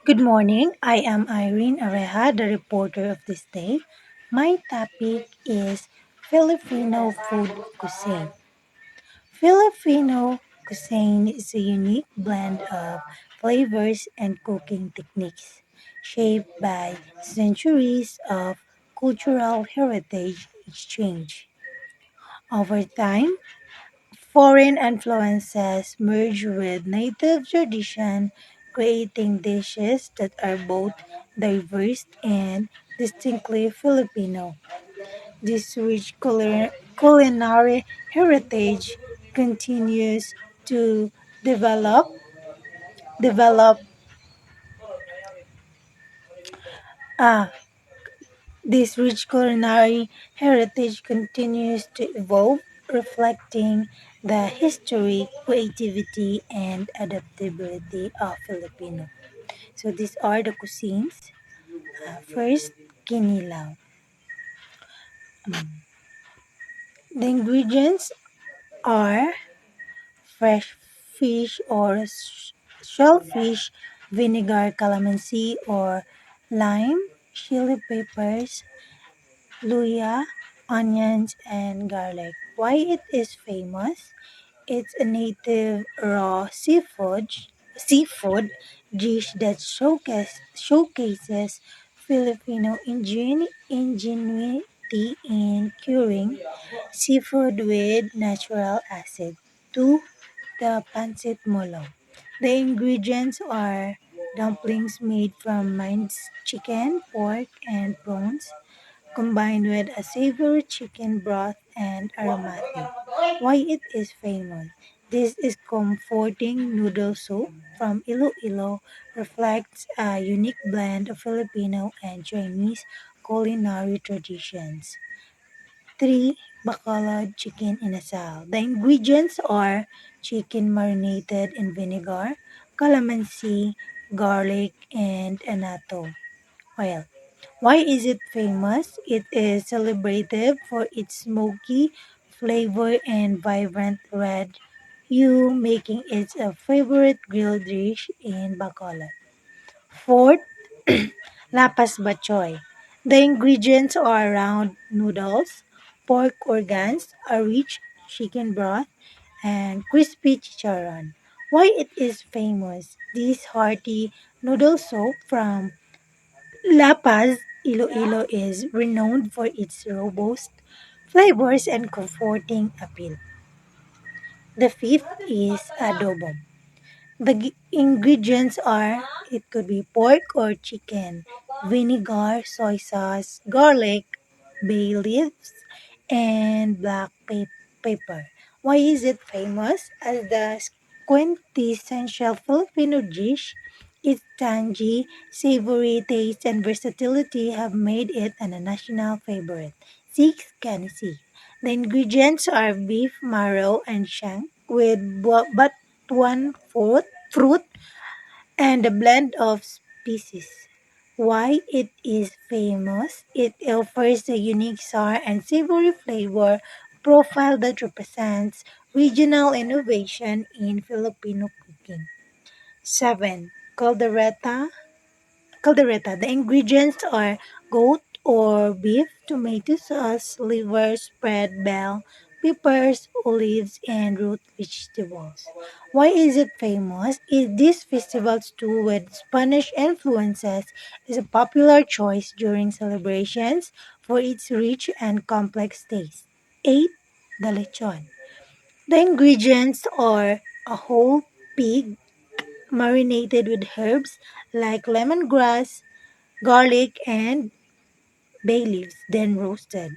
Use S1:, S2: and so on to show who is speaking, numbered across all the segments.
S1: Good morning. I am Irene Areja, the reporter of this day. My topic is Filipino food cuisine. Filipino cuisine is a unique blend of flavors and cooking techniques shaped by centuries of cultural heritage exchange. Over time, foreign influences merge with native tradition, creating dishes that are both diverse and distinctly Filipino. This rich culinary heritage continues to develop develop uh, this rich culinary heritage continues to evolve, reflecting the history, creativity, and adaptability of Filipino. So these are the cuisines. First, kinilaw. The ingredients are fresh fish or shellfish, vinegar, calamansi or lime, chili peppers, luya, onions, and garlic. Why it is famous? It's a native raw seafood dish that showcases Filipino ingenuity in curing seafood with natural acid. 2. The pancit molo. The ingredients are dumplings made from minced chicken, pork, and prawns, combined with a savory chicken broth and aromatic. Why it is famous? This is comforting noodle soup from Iloilo reflects a unique blend of Filipino and Chinese culinary traditions. 3. Bacolod chicken inasal. The ingredients are chicken marinated in vinegar, calamansi, garlic, and annatto oil. Why is it famous? It is celebrated for its smoky flavor and vibrant red hue, making it a favorite grilled dish in Bacolod. Fourth, lapas bachoy. The ingredients are round noodles, pork organs, a rich chicken broth, and crispy chicharron. Why it is famous? This hearty noodle soup from La Paz, Iloilo is renowned for its robust flavors and comforting appeal. The fifth is adobo. The ingredients are it could be pork or chicken, vinegar, soy sauce, garlic, bay leaves, and pepper. Why is it famous? As the quintessential Filipino dish, its tangy, savory taste and versatility have made it a national favorite. 6. Canisi. The ingredients are beef marrow and shank with but one fourth fruit and a blend of species. Why it is famous? It offers a unique sour and savory flavor profile that represents regional innovation in Filipino cooking. 7. Caldereta. The ingredients are goat or beef, tomato sauce, liver, spread, bell, peppers, olives, and root vegetables. Why is it famous? This festival stew with Spanish influences is a popular choice during celebrations for its rich and complex taste. 8. The lechon. The ingredients are a whole pig marinated with herbs like lemongrass, garlic, and bay leaves, then roasted.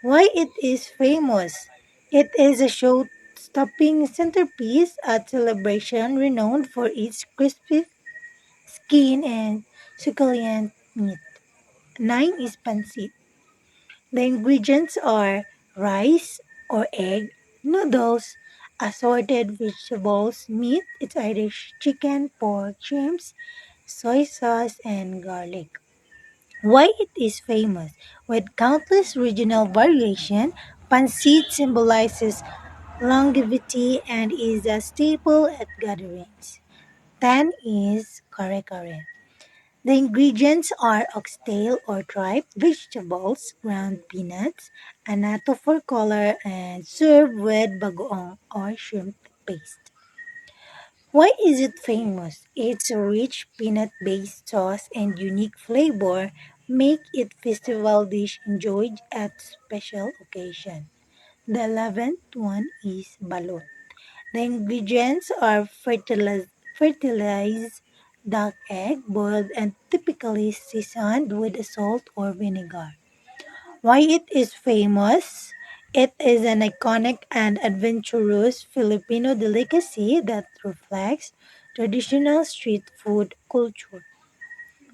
S1: Why it is famous? It is a show-stopping centerpiece at celebration renowned for its crispy skin and succulent meat. 9 is pancit. The ingredients are rice or egg, noodles, assorted vegetables, meat, it's either chicken, pork, shrimps, soy sauce, and garlic. Why it is famous? With countless regional variation, pancit symbolizes longevity and is a staple at gatherings. 10 is kare kare. The ingredients are oxtail or tripe, vegetables, ground peanuts, anato for color, and served with bagoong or shrimp paste. Why is it famous? Its rich peanut-based sauce and unique flavor make it festival dish enjoyed at special occasion. The 11th one is balot. The ingredients are fertilized duck egg, boiled and typically seasoned with salt or vinegar. Why it is famous? It is an iconic and adventurous Filipino delicacy that reflects traditional street food culture.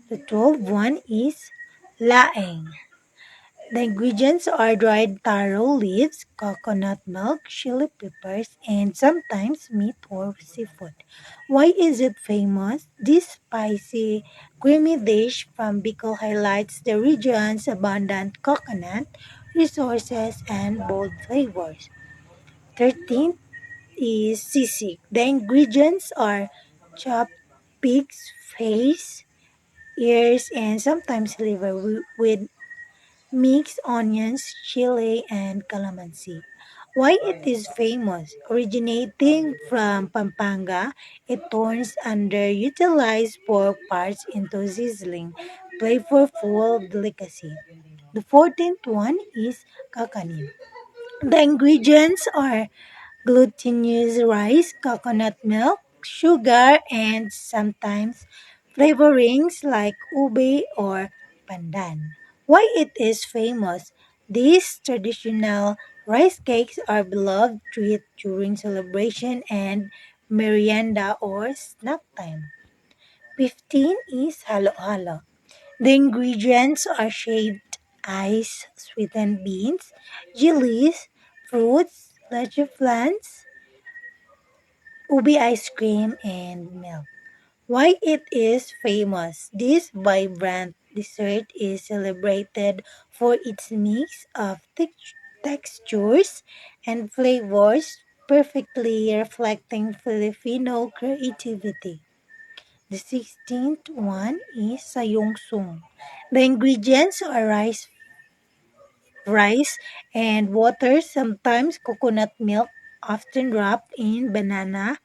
S1: The 12th one is laing. The ingredients are dried taro leaves, coconut milk, chili peppers, and sometimes meat or seafood. Why is it famous? This spicy, creamy dish from Bicol highlights the region's abundant coconut resources and bold flavors. 13th is sisig. The ingredients are chopped pig's face, ears, and sometimes liver with mixed onions, chili, and calamansi. Why it is famous? Originating from Pampanga, it turns underutilized pork parts into sizzling, flavorful delicacy. The 14th one is kakanin. The ingredients are glutinous rice, coconut milk, sugar, and sometimes flavorings like ube or pandan. Why it is famous? These traditional rice cakes are beloved treat during celebration and merienda or snack time. 15 is halo-halo. The ingredients are shaved ice, sweetened beans, jellies, fruits, leche plants, ubi ice cream, and milk. Why it is famous? This vibrant dessert is celebrated for its mix of textures and flavors, perfectly reflecting Filipino creativity. The 16th one is sayungsung. The ingredients are rice and water, sometimes coconut milk, often wrapped in banana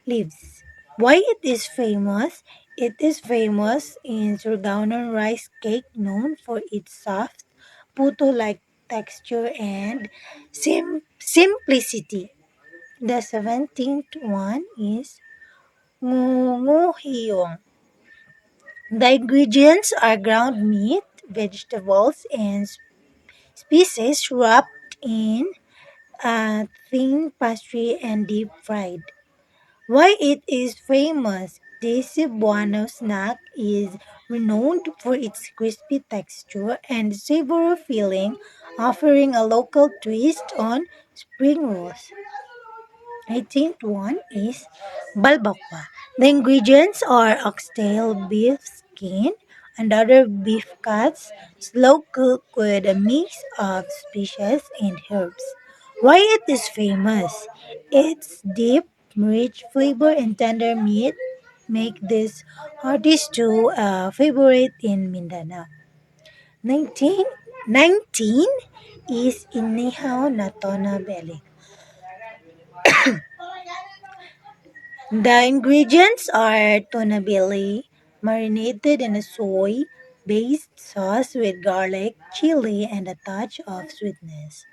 S1: leaves. Why it is famous? It is famous in Surigao rice cake known for its soft, puto-like texture and simplicity. The 17th one is ngunguhiyong. The ingredients are ground meat, vegetables, and species wrapped in a thin pastry and deep fried. Why it is famous? This Cebuano snack is renowned for its crispy texture and savory filling, offering a local twist on spring rolls. 18th one is balbakwa. The ingredients are oxtail, beef skin, and other beef cuts, slow cooked with a mix of spices and herbs. Why it is famous? Its deep, rich flavor and tender meat make this hearty stew a favorite in Mindanao. 19 is inihaw na tona belly. The ingredients are tuna belly, marinated in a soy-based sauce with garlic, chili, and a touch of sweetness.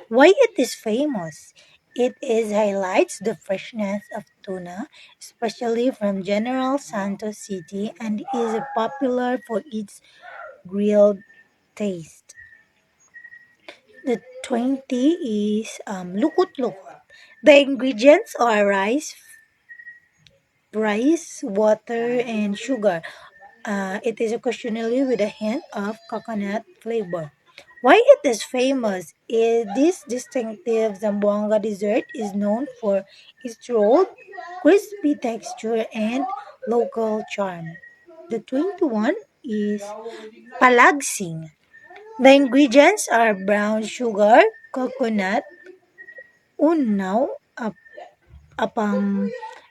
S1: Why it is famous? It is highlights the freshness of tuna, especially from General Santos City, and is popular for its grilled taste. The 20 is lukut-lukut. The ingredients are rice, water, and sugar. It is occasionally with a hint of coconut flavor. Why it is famous? This distinctive Zamboanga dessert is known for its rolled, crispy texture and local charm. The 21 is palagsing. The ingredients are brown sugar, coconut, unaw, apam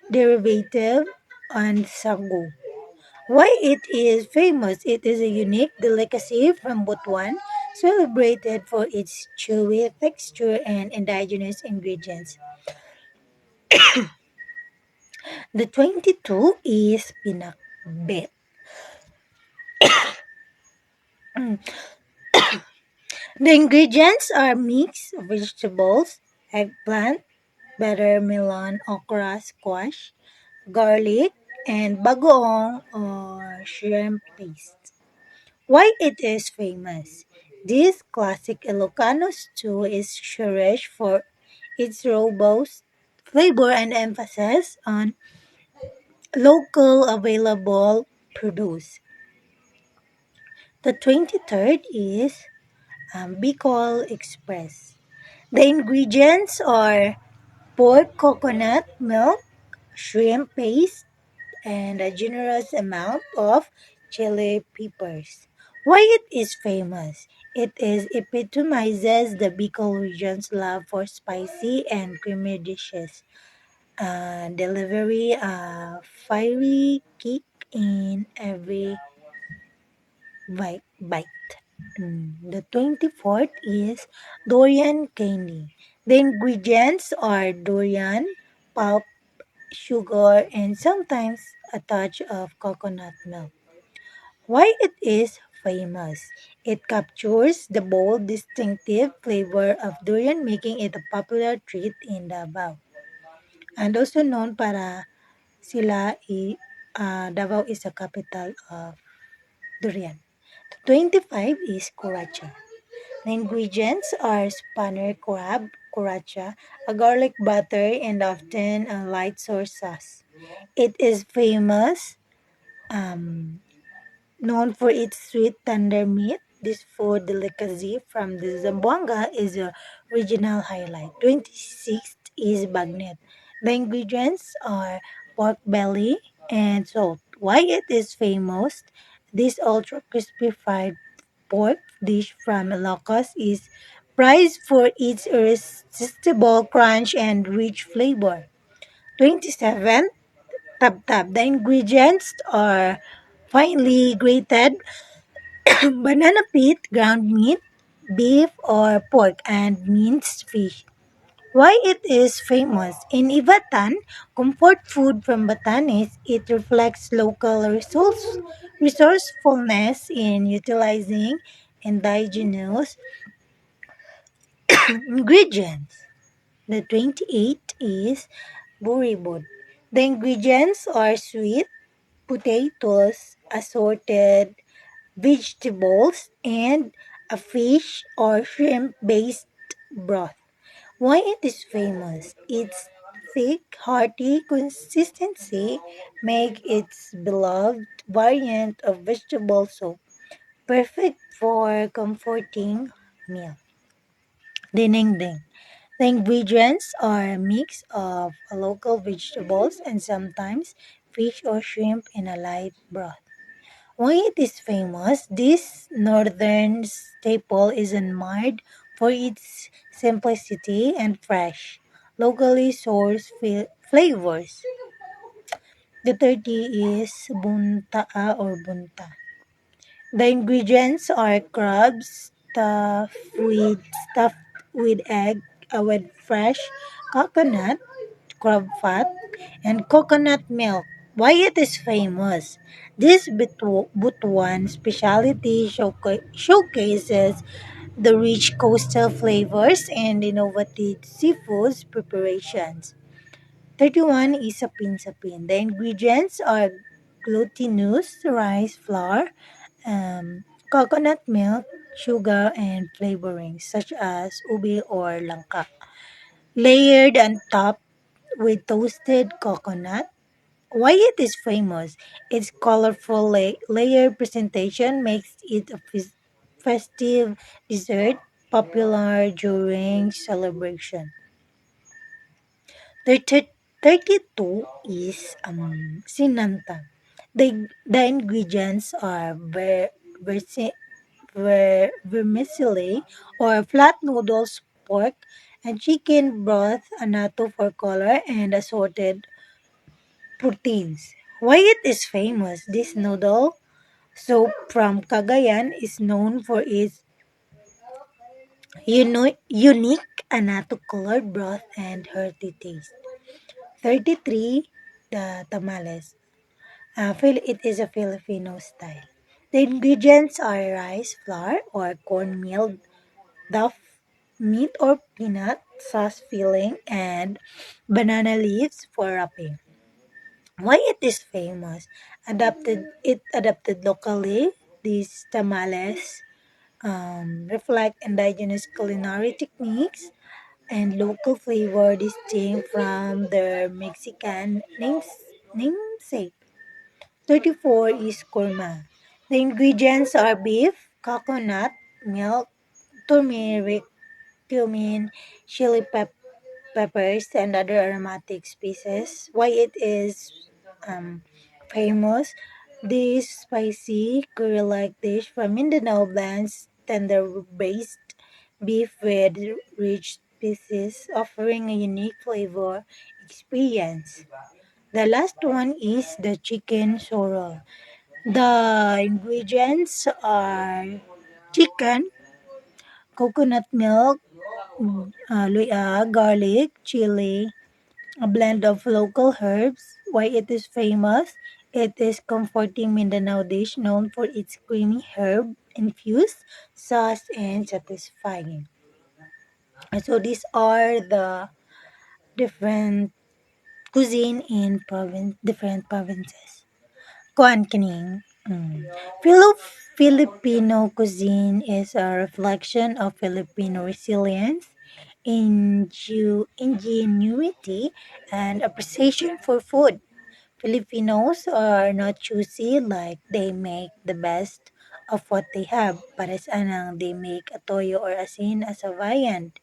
S1: derivative, and sagu. Why it is famous? It is a unique delicacy from Butuan, celebrated for its chewy texture and indigenous ingredients. The 22 is pinakbet. The ingredients are mixed vegetables, eggplant, butter, melon, okra, squash, garlic, and bagoong or shrimp paste. Why it is famous? This classic Ilocano stew is cherished for its robust flavor and emphasis on local available produce. The 23rd is Bicol Express. The ingredients are pork coconut milk, shrimp paste, and a generous amount of chili peppers. Why it is famous? It is epitomizes the Bicol region's love for spicy and creamy dishes. Delivery a fiery kick in every bite. The 24th is durian candy. The ingredients are durian, pulp, sugar, and sometimes a touch of coconut milk. Why it is famous? It captures the bold, distinctive flavor of durian, making it a popular treat in Davao. And also known para Davao is the capital of durian. 25 is Kuracha. The ingredients are spinner crab, Kuracha, a garlic butter, and often a light soy sauce. It is famous um, known for its sweet tender meat. This food delicacy from the Zamboanga is a regional highlight. 26th is bagnet. The ingredients are pork belly and salt. Why it is famous? This ultra crispy fried pork dish from Ilocos is prized for its irresistible crunch and rich flavor. 27. Tab-tab. The ingredients are finely grated banana pit, ground meat, beef or pork, and minced fish. Why it is famous? In Ivatan, comfort food from Batanes, it reflects local resourcefulness in utilizing indigenous ingredients. The 28th is buribod. The ingredients are sweet potatoes, assorted vegetables, and a fish or shrimp based broth. Why it is famous? Its thick, hearty consistency make its beloved variant of vegetable soup, perfect for comforting meal. Dinengdeng. The ingredients are a mix of local vegetables and sometimes fish or shrimp in a light broth. Why it is famous? This northern staple is admired for its simplicity and fresh, locally sourced flavors. The 30 is buntaa or bunta. The ingredients are crabs stuffed with egg, with fresh coconut, crab fat, and coconut milk. Why it is famous? This Butuan specialty showcases the rich coastal flavors and innovative seafoods preparations. 31 is sapin-sapin. The ingredients are glutinous rice flour, coconut milk, sugar, and flavorings such as ubi or langka. Layered on top with toasted coconut. Why it is famous? Its colorful layered presentation makes it a festive dessert popular during celebration. The 32 is sinanta. The ingredients are vermicelli or flat noodles, pork, and chicken broth, anato for color, and assorted proteins. Why it is famous? This noodle soup from Cagayan is known for its unique anato-colored broth and hearty taste. 33. The tamales. It is a Filipino style. The ingredients are rice, flour, or cornmeal, duff, meat or peanut, sauce filling, and banana leaves for wrapping. Why it is famous? Adapted locally. These tamales reflect indigenous culinary techniques and local flavor distinct from their Mexican namesake. 34 is korma. The ingredients are beef, coconut, milk, turmeric, cumin, peppers, and other aromatic spices. Why it is um, famous? This spicy curry-like dish from Mindanao blends tender-based beef with rich pieces, offering a unique flavor experience. The last one is the chicken sorrel. The ingredients are chicken, coconut milk, garlic, chili, a blend of local herbs. Why it is famous? It is comforting Mindanao dish known for its creamy herb infused sauce and satisfying. So these are the different cuisine in different provinces. Kuan kining. Filipino cuisine is a reflection of Filipino resilience, ingenuity, and appreciation for food. Filipinos are not choosy, like they make the best of what they have. Para sa anang they make a toyo or asin as a viand.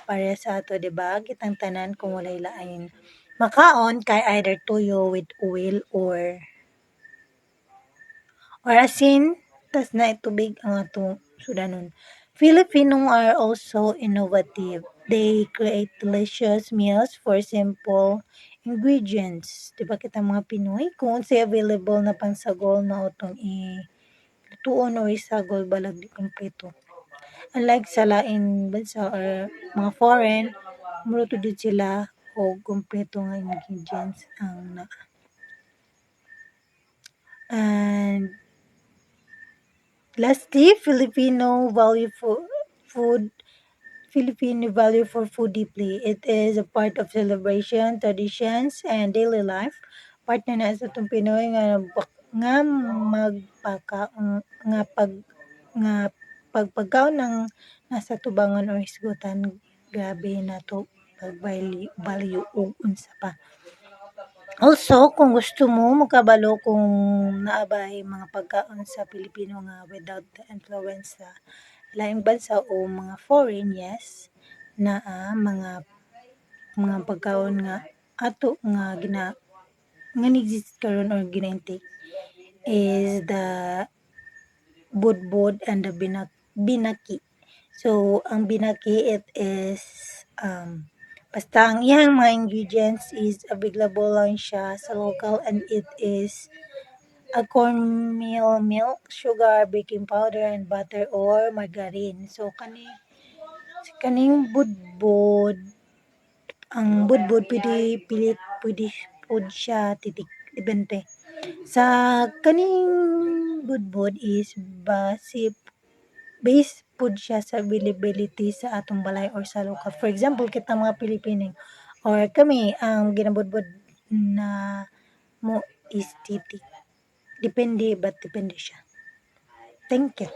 S1: Para sa ato, di ba? Kitang tanan kung walay lain makaon kay either toyo with oil or asin, tas na tubig ang atong sudanon. Filipino are also innovative. They create delicious meals for simple ingredients. Di ba kita mga Pinoy? Kung unsay available na pansagol na utong lutuon or isagol balag di kompleto. Unlike sa lain bansa or mga foreign, muro to din sila o kompleto nga ingredients ang na. And lastly, food. Filipino value for food deeply. It is a part of celebration, traditions, and daily life. Part na sa itong Pinoy nga magpaka nga pag nga pagpagkaon ng nasa tubangan or hisgutan, grabe na to value ug unsa pa. Also, kung gusto mo makabalo kung naabay mga pagkaon sa Pilipino nga without the influence sa laing bansa o mga foreign, yes, mga pagkaon nga ato nga exist karon or ginaintik is the budbud and the binaki. So, ang binaki, it is, basta ang iyang mga ingredients is available lang siya sa local, and it is a cornmeal milk, sugar, baking powder, and butter or margarine. So, kaning budbud, ang budbud pwede food siya titik, depende. Sa kaning budbud is based pud siya sa availability sa atong balay or sa lokal. For example, kita mga Pilipino or kami ang ginabudbud na mo is titik. Depende siya. Thank you.